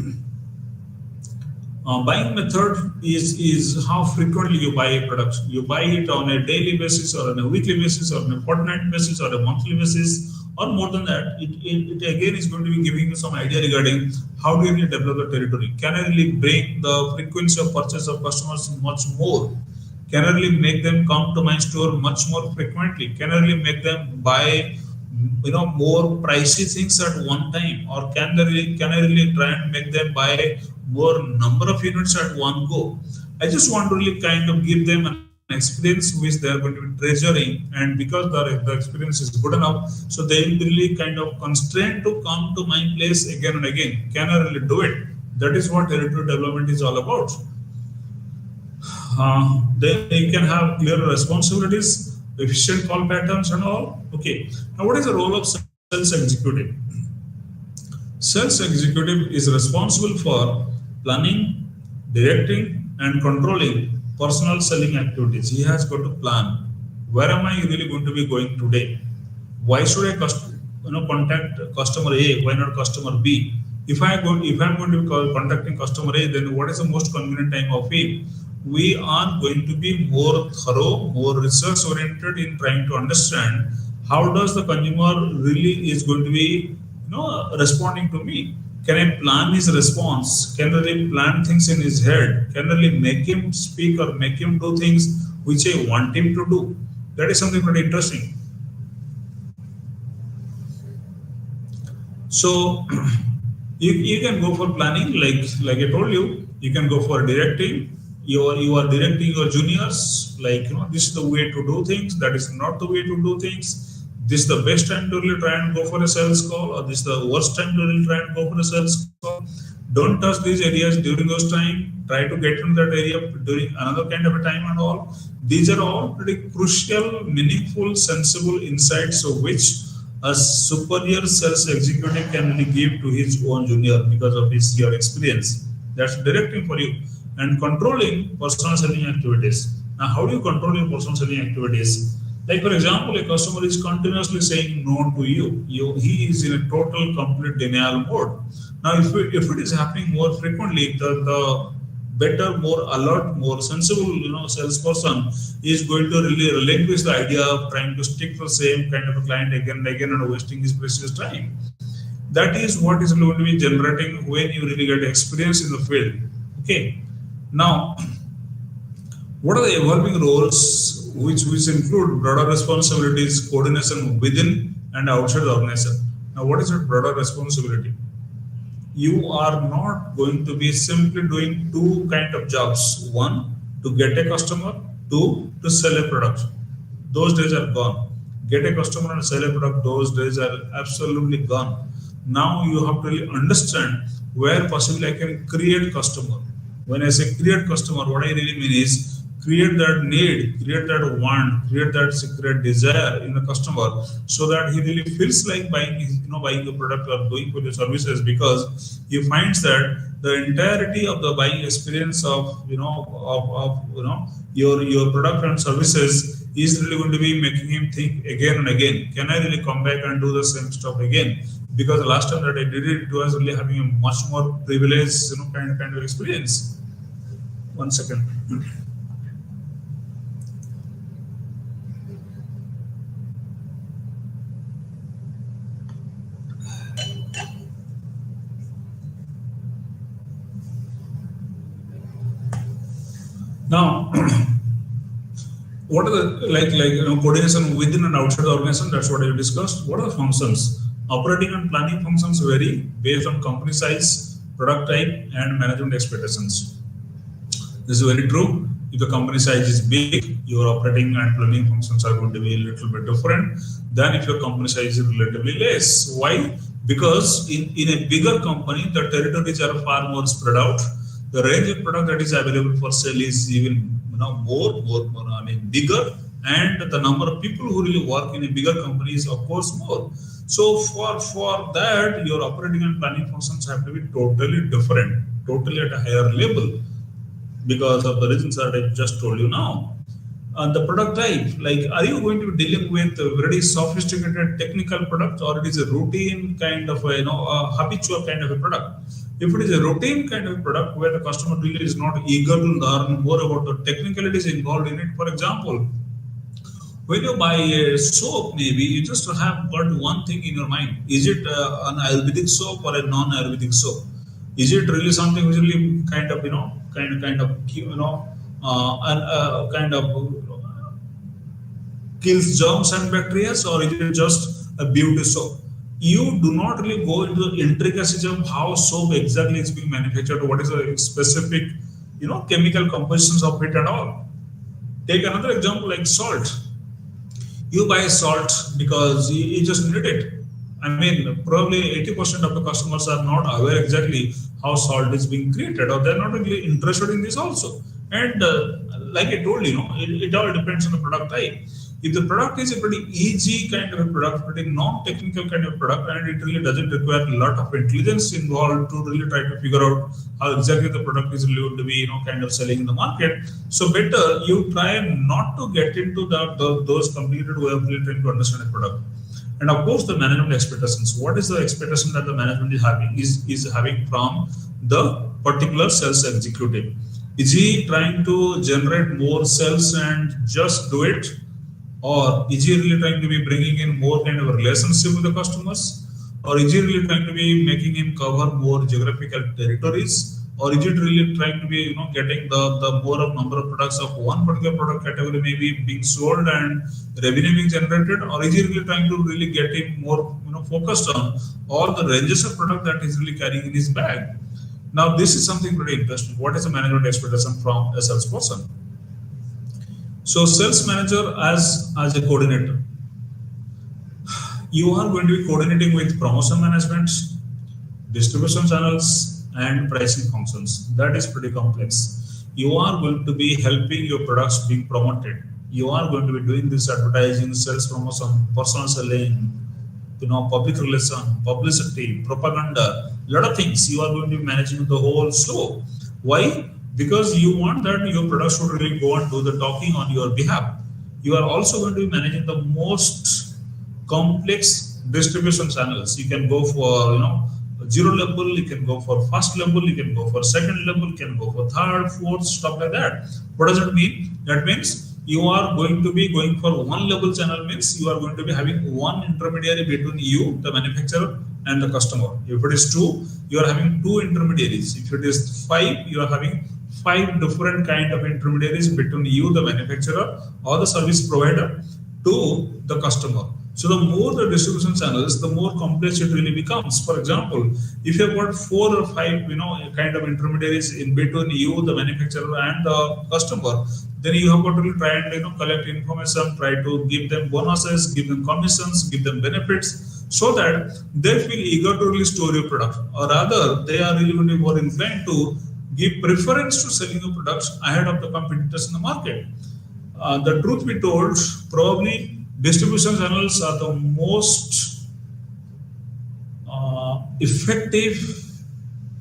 buying method is how frequently you buy a product. You buy it on a daily basis or on a weekly basis or on a fortnight basis or a monthly basis or more than that. It again is going to be giving you some idea regarding how do you really develop the territory. Can I really bring the frequency of purchase of customers much more? Can I really make them come to my store much more frequently? Can I really make them buy more pricey things at one time, or can I really try and make them buy more number of units at one go? I just want to really kind of give them an experience which they are going to be treasuring, and because the experience is good enough, so they will be really kind of constrained to come to my place again and again. Can I really do it? That is what territory development is all about. Then you can have clear responsibilities, efficient call patterns, and all. Okay. Now, what is the role of sales executive? Sales executive is responsible for planning, directing, and controlling personal selling activities. He has got to plan. Where am I really going to be going today? Why should I contact customer A? Why not customer B? If I'm going to be contacting customer A, then what is the most convenient time of it? We are going to be more thorough, more research oriented in trying to understand how does the consumer really is going to be responding to me. Can I plan his response? Can I really plan things in his head? Can I really make him speak or make him do things which I want him to do? That is something pretty interesting. So you can go for planning, like I told you. You can go for directing. You are directing your juniors, this is the way to do things. That is not the way to do things. This is the best time to really try and go for a sales call, or this is the worst time to really try and go for a sales call. Don't touch these areas during those time. Try to get into that area during another kind of a time and all. These are all pretty crucial, meaningful, sensible insights of which a superior sales executive can really give to his own junior because of his your experience. That's directing for you. And controlling personal selling activities. Now, how do you control your personal selling activities? Like, for example, a customer is continuously saying no to you. He is in a total, complete denial mode. Now, if it is happening more frequently, the better, more alert, more sensible, salesperson is going to really relinquish the idea of trying to stick to the same kind of a client again and again and wasting his precious time. That is what is going to be generating when you really get experience in the field. Okay. Now, what are the evolving roles which include broader responsibilities, coordination within and outside the organization? Now, what is your broader responsibility? You are not going to be simply doing two kind of jobs. One, to get a customer. Two, to sell a product. Those days are gone. Get a customer and sell a product, those days are absolutely gone. Now you have to really understand where possibly I can create customer. When I say create customer, what I really mean is create that need, create that want, create that secret desire in the customer, so that he really feels like buying the product or going for the services, because he finds that the entirety of the buying experience of your product and services is really going to be making him think again and again. Can I really come back and do the same stuff again? Because the last time that I did it, it was really having a much more privileged, kind of experience. 1 second. Now, what are the coordination within and outside the organization? That's what I discussed. What are the functions? Operating and planning functions vary based on company size, product type, and management expectations. This is very true. If the company size is big, your operating and planning functions are going to be a little bit different than if your company size is relatively less. Why? Because in a bigger company, the territories are far more spread out. The range of product that is available for sale is even more bigger, and the number of people who really work in a bigger company is of course more. So for that, your operating and planning functions have to be totally different, totally at a higher level, because of the reasons that I just told you now. the product type, like are you going to be dealing with a very sophisticated technical product, or it is a routine kind of a, a habitual kind of a product? If it is a routine kind of a product where the customer really is not eager to learn more about the technicalities involved in it, for example, when you buy a soap, maybe you just have got one thing in your mind: is it an Ayurvedic soap or a non-Ayurvedic soap? Is it really something which really kind of kind of kills germs and bacteria, or is it just a beauty soap? You do not really go into the intricacies of how soap exactly is being manufactured, what is the specific, chemical compositions of it and all. Take another example like salt. You buy salt because you just need it. I mean, probably 80% of the customers are not aware exactly how salt is being created, or they're not really interested in this also. And like I told you, it all depends on the product type. If the product is a pretty easy kind of a product, pretty non-technical kind of product, and it really doesn't require a lot of intelligence involved to really try to figure out how exactly the product is really going to be, kind of selling in the market. So better you try not to get into those complicated way of really trying to understand a product. And of course, the management expectations. What is the expectation that the management is having from the particular sales executive? Is he trying to generate more sales and just do it? Or is he really trying to be bringing in more kind of a relationship with the customers? Or is he really trying to be making him cover more geographical territories? Or is it really trying to be, getting the more of number of products of one particular product category maybe being sold and revenue being generated? Or is he really trying to really get him more, focused on all the ranges of product that he's really carrying in his bag? Now, this is something very interesting. What is the management expectation from a salesperson? So sales manager as a coordinator, you are going to be coordinating with promotion management, distribution channels, and pricing functions. That is pretty complex. You are going to be helping your products being promoted. You are going to be doing this advertising, sales promotion, personal selling, public relation, publicity, propaganda, a lot of things. You are going to be managing the whole show. Why? Because you want that your products should really go and do the talking on your behalf. You are also going to be managing the most complex distribution channels. You can go for zero level, you can go for first level, you can go for second level, you can go for third, fourth, stuff like that. What does it mean? That means you are going to be going for one level channel, means you are going to be having one intermediary between you, the manufacturer, and the customer. If it is two, you are having two intermediaries. If it is five, you are having five different kind of intermediaries between you, the manufacturer, or the service provider, to the customer. So the more the distribution channels, the more complex it really becomes. For example, if you have got 4 or 5, kind of intermediaries in between you, the manufacturer, and the customer, then you have got to try and collect information, try to give them bonuses, give them commissions, give them benefits, so that they feel eager to really store your product, or rather, they are really going to be more inclined to give preference to selling your products ahead of the competitors in the market. The truth be told, probably distribution channels are the most effective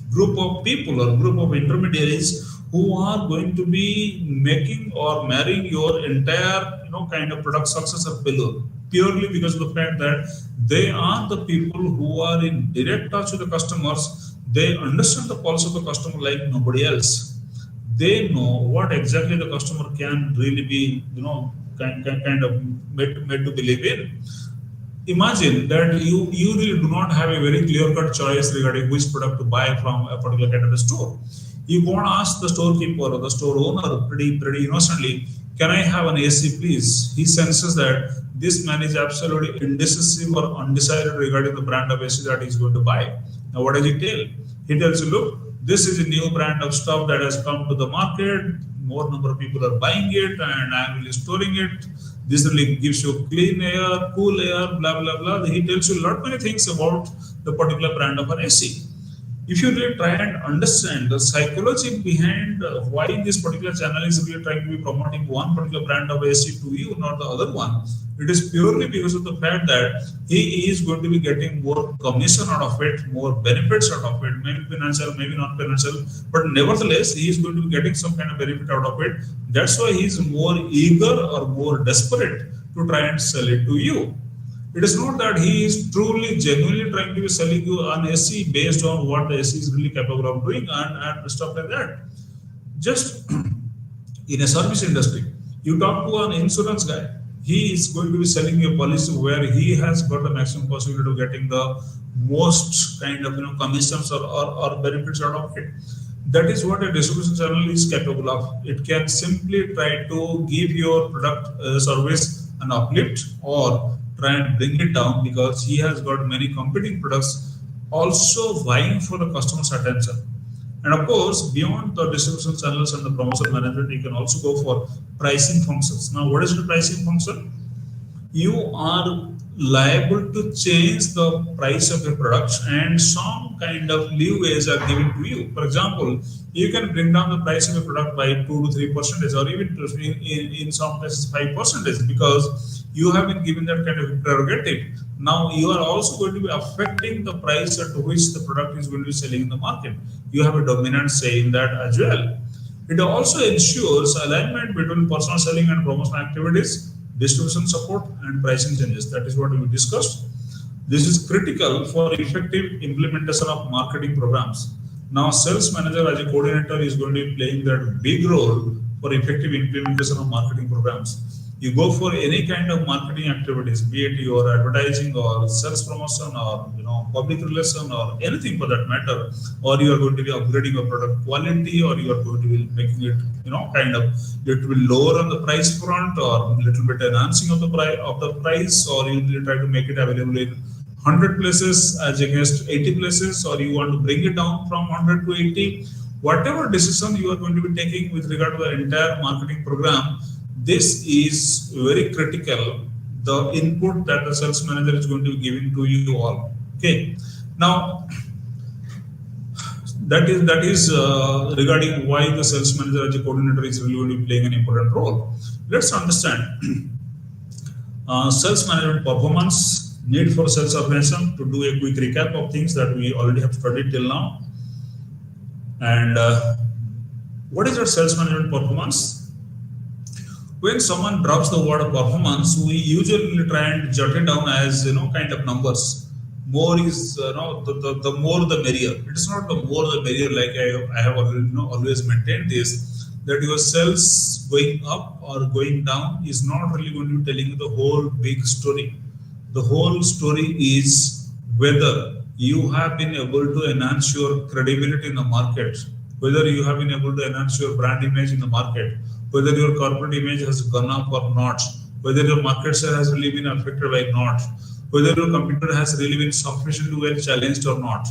group of people or group of intermediaries who are going to be making or marrying your entire kind of product success or failure, purely because of the fact that they are the people who are in direct touch with the customers. They understand the pulse of the customer like nobody else. They know what exactly the customer can really be, kind of made to believe in. Imagine that you really do not have a very clear-cut choice regarding which product to buy from a particular kind of a store. You go and ask the storekeeper or the store owner pretty innocently, "Can I have an AC, please?" He senses that this man is absolutely indecisive or undecided regarding the brand of AC that he's going to buy. Now, what does he tell? He tells you, "Look, this is a new brand of stuff that has come to the market. More number of people are buying it, and I'm really storing it. This really gives you clean air, cool air, blah blah blah." He tells you a lot many things about the particular brand of an AC. If you really try and understand the psychology behind why this particular channel is really trying to be promoting one particular brand of AC to you, not the other one, it is purely because of the fact that he is going to be getting more commission out of it, more benefits out of it, maybe financial, maybe not financial, but nevertheless, he is going to be getting some kind of benefit out of it. That's why he is more eager or more desperate to try and sell it to you. It is not that he is truly, genuinely trying to be selling you an AC based on what the AC is really capable of doing and stuff like that. Just in a service industry, you talk to an insurance guy, he is going to be selling you a policy where he has got the maximum possibility of getting the most kind of commissions or benefits out of it. That is what a distribution channel is capable of. It can simply try to give your product service an uplift or try and bring it down because he has got many competing products also vying for the customer's attention. And of course, beyond the distribution channels and the promotion management, you can also go for pricing functions. Now, what is the pricing function? You are liable to change the price of a product and some kind of leeways are given to you. For example, you can bring down the price of a product by 2 to 3% or even in some cases 5% because you have been given that kind of prerogative. Now you are also going to be affecting the price at which the product is going to be selling in the market. You have a dominant say in that as well. It also ensures alignment between personal selling and promotional activities, distribution support, and pricing changes. That is what we discussed. This is critical for effective implementation of marketing programs. Now, sales manager as a coordinator is going to be playing that big role for effective implementation of marketing programs. You go for any kind of marketing activities, be it your advertising or sales promotion or public relation or anything for that matter, or you are going to be upgrading your product quality, or you are going to be making it kind of little bit lower on the price front, or little bit enhancing of the price, or you will try to make it available in 100 places as against 80 places, or you want to bring it down from 100 to 80. Whatever decision you are going to be taking with regard to the entire marketing program, this is very critical, the input that the sales manager is going to be giving to you all. Okay. Now, that is regarding why the sales manager as a coordinator is really going to be playing an important role. Let's understand sales management performance, need for sales organization. To do a quick recap of things that we already have studied till now. And what is our sales management performance? When someone drops the word performance, we usually try and jot it down as kind of numbers. More is the more the merrier. It is not the more the merrier, like I have always maintained this, that your sales going up or going down is not really going to be telling you the whole big story. The whole story is whether you have been able to enhance your credibility in the market, whether you have been able to enhance your brand image in the market, whether your corporate image has gone up or not, whether your market share has really been affected by not, whether your competitor has really been sufficiently well challenged or not.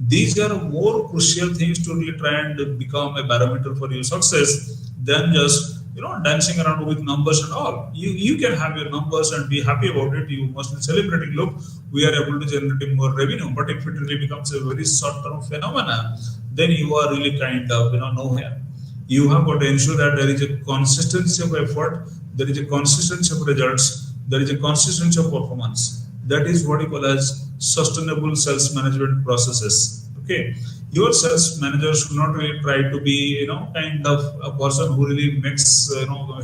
These are more crucial things to really try and become a barometer for your success than just dancing around with numbers and all. You can have your numbers and be happy about it. You must be celebrating, look, we are able to generate more revenue. But if it really becomes a very short-term phenomena, then you are really kind of nowhere. You have got to ensure that there is a consistency of effort, there is a consistency of results, there is a consistency of performance. That is what you call as sustainable sales management processes. Okay, your sales manager should not really try to be kind of a person who really makes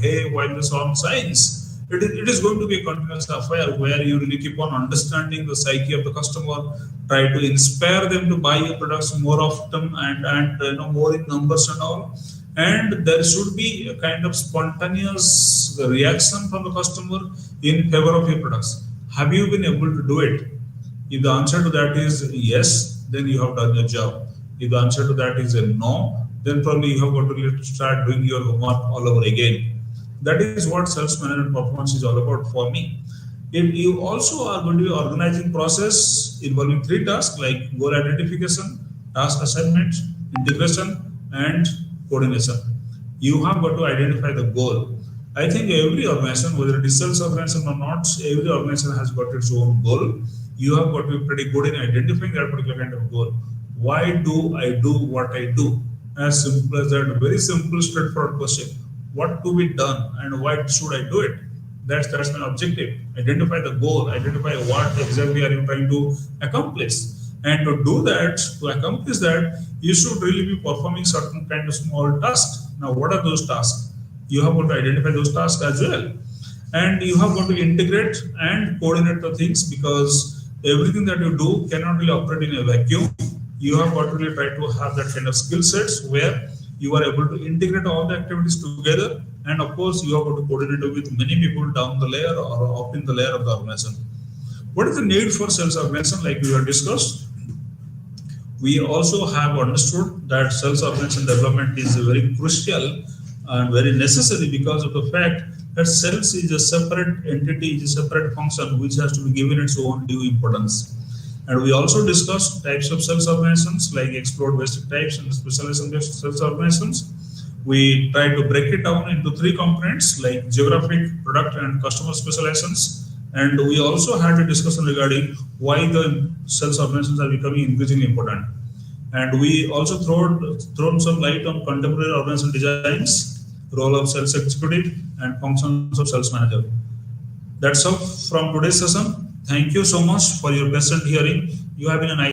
hay while the sun shines. It is going to be a continuous affair where you really keep on understanding the psyche of the customer, try to inspire them to buy your products more often and more in numbers and all. And there should be a kind of spontaneous reaction from the customer in favor of your products. Have you been able to do it? If the answer to that is yes, then you have done your job. If the answer to that is a no, then probably you have got to start doing your homework all over again. That is what sales management performance is all about for me. If you also are going to be organizing process involving 3 tasks like goal identification, task assignment, integration, and coordination. You have got to identify the goal. I think every organization, whether it is sales organization or not, every organization has got its own goal. You have got to be pretty good in identifying that particular kind of goal. why do I do what I do? As simple as that, very simple, straightforward question. What to be done and why should I do it? That's my objective. Identify the goal, identify what exactly are you trying to accomplish. And to do that, to accomplish that, you should really be performing certain kind of small tasks. Now, what are those tasks? You have got to identify those tasks as well. And you have got to integrate and coordinate the things, because everything that you do cannot really operate in a vacuum. You have got to really try to have that kind of skill sets where you are able to integrate all the activities together, and of course you have got to coordinate with many people down the layer or up in the layer of the organization. What is the need for sales organization? Like we have discussed, we also have understood that sales organization development is very crucial and very necessary, because of the fact that sales is a separate entity, is a separate function which has to be given its own due importance. And we also discussed types of sales organizations, like explored basic types and specialization based sales organizations. We try to break it down into three components, like geographic, product, and customer specializations. And we also had a discussion regarding why the sales organizations are becoming increasingly important. And we also thrown some light on contemporary organization designs, role of sales executive, and functions of sales manager. That's all from today's session. Thank you so much for your patient hearing. You have been a nice